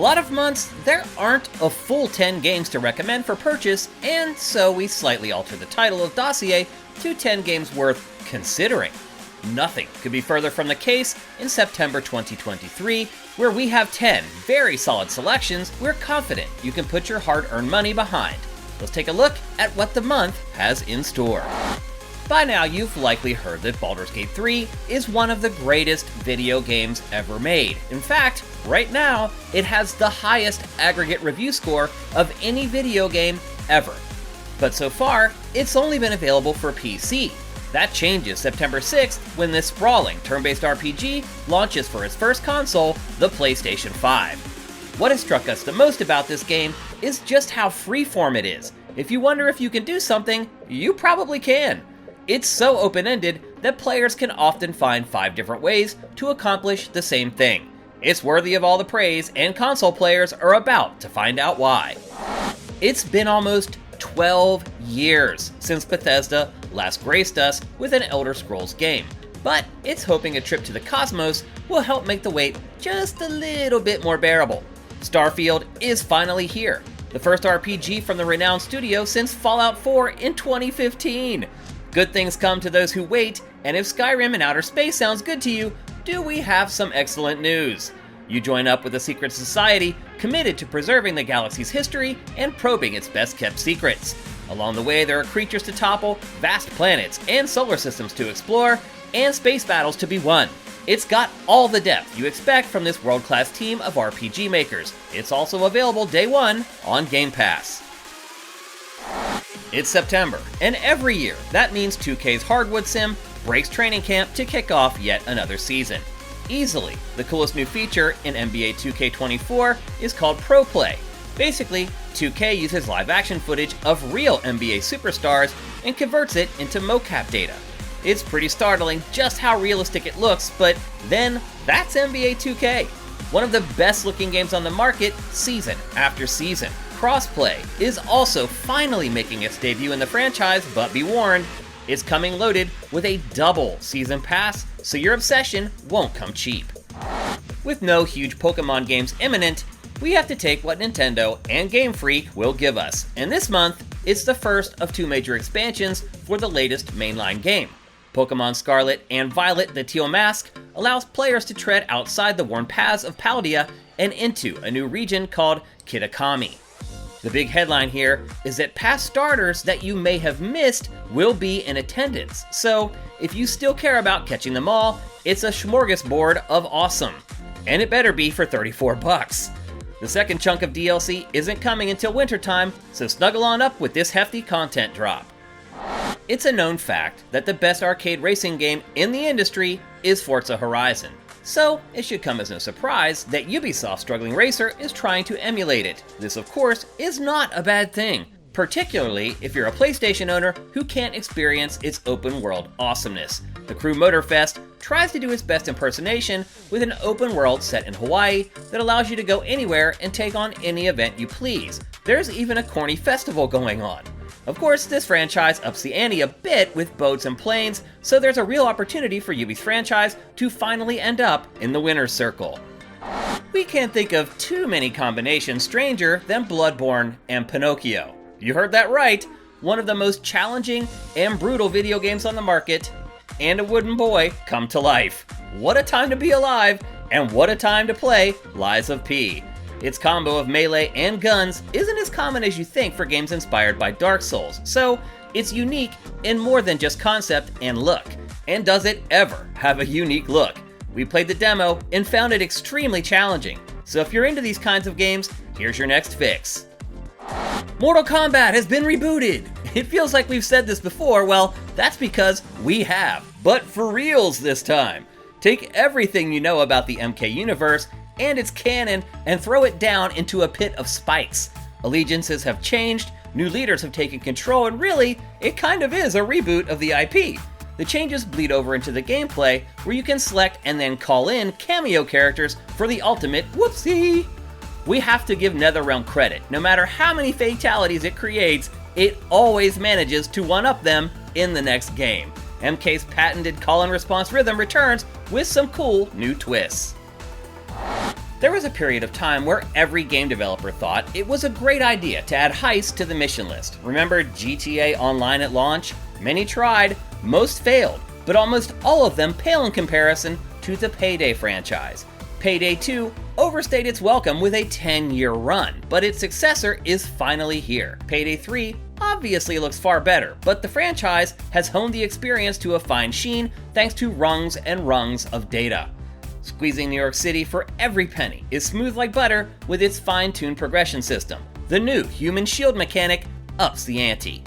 lot of months, there aren't a full 10 games to recommend for purchase, and so we slightly altered the title of Dossier to 10 games worth considering. Nothing could be further from the case in September 2023, where we have 10 very solid selections we're confident you can put your hard-earned money behind. Let's take a look at what the month has in store. By now, you've likely heard that Baldur's Gate 3 is one of the greatest video games ever made. In fact, right now, it has the highest aggregate review score of any video game ever. But so far, it's only been available for PC. That changes September 6th when this sprawling turn-based RPG launches for its first console, the PlayStation 5. What has struck us the most about this game is just how freeform it is. If you wonder if you can do something, you probably can. It's so open-ended that players can often find 5 different ways to accomplish the same thing. It's worthy of all the praise, and console players are about to find out why. It's been almost 12 years since Bethesda last graced us with an Elder Scrolls game, but it's hoping a trip to the cosmos will help make the wait just a little bit more bearable. Starfield is finally here, the first RPG from the renowned studio since Fallout 4 in 2015. Good things come to those who wait, and if Skyrim in outer space sounds good to you, do we have some excellent news. You join up with a secret society committed to preserving the galaxy's history and probing its best-kept secrets. Along the way, there are creatures to topple, vast planets and solar systems to explore, and space battles to be won. It's got all the depth you expect from this world-class team of RPG makers. It's also available day one on Game Pass. It's September, and every year, that means 2K's Hardwood Sim breaks training camp to kick off yet another season. Easily, the coolest new feature in NBA 2K24 is called Pro Play. Basically, 2K uses live-action footage of real NBA superstars and converts it into mocap data. It's pretty startling just how realistic it looks, but then, that's NBA 2K. One of the best-looking games on the market, season after season. Crossplay is also finally making its debut in the franchise, but be warned, it's coming loaded with a double season pass, so your obsession won't come cheap. With no huge Pokemon games imminent, we have to take what Nintendo and Game Freak will give us, and this month, it's the first of 2 major expansions for the latest mainline game. Pokemon Scarlet and Violet the Teal Mask allows players to tread outside the worn paths of Paldea and into a new region called Kitakami. The big headline here is that past starters that you may have missed will be in attendance, so if you still care about catching them all, it's a smorgasbord of awesome. And it better be for $34. The second chunk of DLC isn't coming until wintertime, so snuggle on up with this hefty content drop. It's a known fact that the best arcade racing game in the industry is Forza Horizon. So, it should come as no surprise that Ubisoft's struggling racer is trying to emulate it. This, of course, is not a bad thing, particularly if you're a PlayStation owner who can't experience its open-world awesomeness. The Crew Motorfest tries to do its best impersonation with an open world set in Hawaii that allows you to go anywhere and take on any event you please. There's even a corny festival going on. Of course, this franchise ups the ante a bit with boats and planes, so there's a real opportunity for Ubi's franchise to finally end up in the winner's circle. We can't think of too many combinations stranger than Bloodborne and Pinocchio. You heard that right, one of the most challenging and brutal video games on the market, and a wooden boy come to life. What a time to be alive, and what a time to play Lies of P. Its combo of melee and guns isn't as common as you think for games inspired by Dark Souls, so it's unique in more than just concept and look. And does it ever have a unique look? We played the demo and found it extremely challenging, so if you're into these kinds of games, here's your next fix. Mortal Kombat has been rebooted! It feels like we've said this before, well, that's because we have, but for reals this time. Take everything you know about the MK universe and its canon and throw it down into a pit of spikes. Allegiances have changed, new leaders have taken control, and really, it kind of is a reboot of the IP. The changes bleed over into the gameplay, where you can select and then call in cameo characters for the ultimate whoopsie. We have to give NetherRealm credit. No matter how many fatalities it creates, it always manages to one-up them in the next game. MK's patented call and response rhythm returns with some cool new twists. There was a period of time where every game developer thought it was a great idea to add heists to the mission list. Remember GTA Online at launch? Many tried, most failed, but almost all of them pale in comparison to the Payday franchise. Payday 2 overstayed its welcome with a 10-year run, but its successor is finally here. Payday 3 obviously looks far better, but the franchise has honed the experience to a fine sheen thanks to rungs and rungs of data. Squeezing New York City for every penny is smooth like butter with its fine-tuned progression system. The new human shield mechanic ups the ante.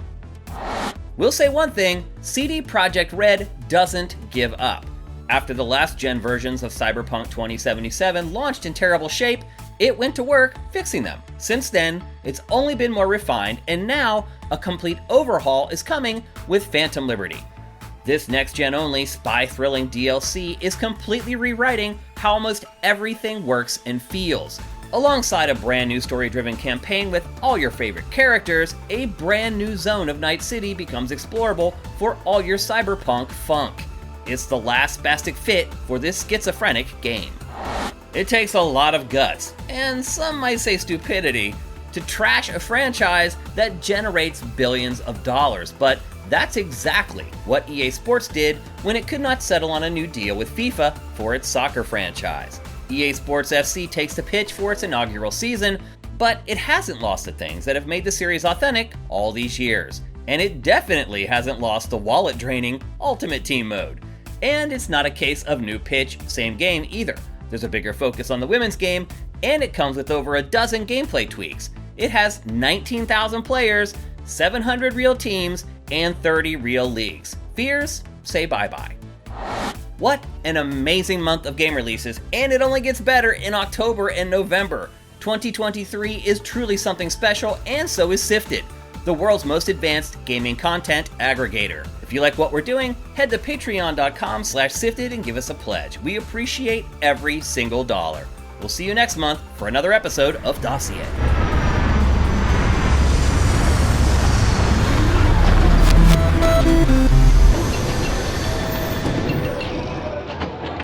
We'll say one thing, CD Projekt Red doesn't give up. After the last-gen versions of Cyberpunk 2077 launched in terrible shape, it went to work fixing them. Since then, it's only been more refined, and now a complete overhaul is coming with Phantom Liberty. This next-gen only spy-thrilling DLC is completely rewriting how almost everything works and feels. Alongside a brand new story-driven campaign with all your favorite characters, a brand new zone of Night City becomes explorable for all your cyberpunk funk. It's the last spastic fit for this schizophrenic game. It takes a lot of guts, and some might say stupidity, to trash a franchise that generates billions of dollars, but that's exactly what EA Sports did when it could not settle on a new deal with FIFA for its soccer franchise. EA Sports FC takes the pitch for its inaugural season, but it hasn't lost the things that have made the series authentic all these years. And it definitely hasn't lost the wallet-draining Ultimate Team mode. And it's not a case of new pitch, same game either. There's a bigger focus on the women's game, and it comes with over a dozen gameplay tweaks. It has 19,000 players, 700 real teams, and 30 real leagues. Fears? Say bye-bye. What an amazing month of game releases, and it only gets better in October and November. 2023 is truly something special, and so is Sifted, the world's most advanced gaming content aggregator. If you like what we're doing, head to patreon.com/sifted and give us a pledge. We appreciate every single dollar. We'll see you next month for another episode of Dossier. Thank you.